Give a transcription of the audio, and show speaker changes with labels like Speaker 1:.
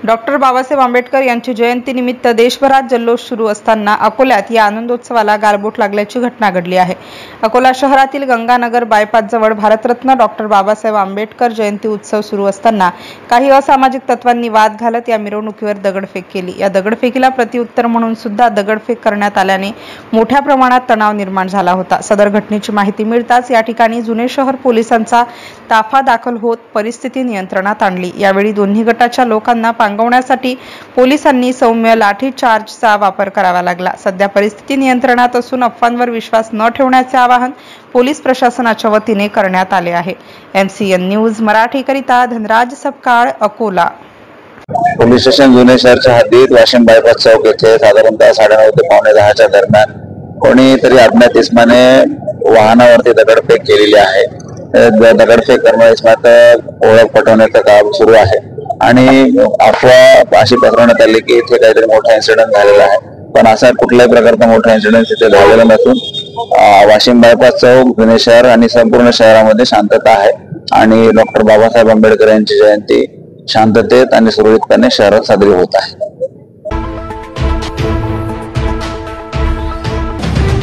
Speaker 1: Doctor Babasaheb Ambedkar यांची जयंतीनिमित्त देशभरात जल्लोष सुरू असताना अकोल्यात या आनंदोत्सवाला गालबोट लागल्याची घटना घडली आहे। अकोला शहरातील गंगानगर बायपास जवळ भारतरत्न डॉक्टर बाबासाहेब आंबेडकर जयंती उत्सव सुरू असताना काही असामाजिक तत्वांनी वाद घालत या मिरवणुकीवर दगडफेक केली। या दगडफेकीला प्रत्युत्तर म्हणून सुद्धा दगडफेक करण्यात आल्याने मोठ्या प्रमाणात तणाव निर्माण झाला होता। सदर घटनेची माहिती मिळताच या ठिकाणी जुने शहर पोलिसांचा ताफा दाखल होत परिस्थिती नियंत्रणात आणली। यावेळी दोन्ही गटाच्या लोकांना पांगवण्यासाठी पोलिसांनी सौम्य लाठीचार्जचा वापर करावा लागला। सध्या परिस्थिती नियंत्रणात असून अफवांवर विश्वास न ठेवण्याचे आवाहन पोलीस प्रशासनाच्या वतीने करण्यात आले आहे। MCN न्यूज मराठी करिता धनराज सपकाळ, अकोला।
Speaker 2: पोलीस स्टेशन जुने शहरच्या हद्दीत वाशिम बायपास चौक येथे साधारणतः 9:30 ते 9:45च्या दरम्यान कोणीतरी अज्ञात इसमाने वाहनावरती दगडफेक केलेली आहे। दगडफेक करणाऱ्या इसमात ओळख पटवण्याचं काम सुरू आहे आणि अफवा अशी पसरवण्यात आली की इथे काहीतरी मोठा इन्सिडेंट झालेला आहे, पण असा कुठल्याही प्रकारचा मोठा इन्सिडेंट इथे झालेला नसून वाशिम बायपास चौक जुने शहर आणि संपूर्ण शहरामध्ये शांतता आहे आणि डॉक्टर बाबासाहेब आंबेडकर यांची जयंती शांततेत आणि सुरळीतपणे शहरात साजरी होत आहे।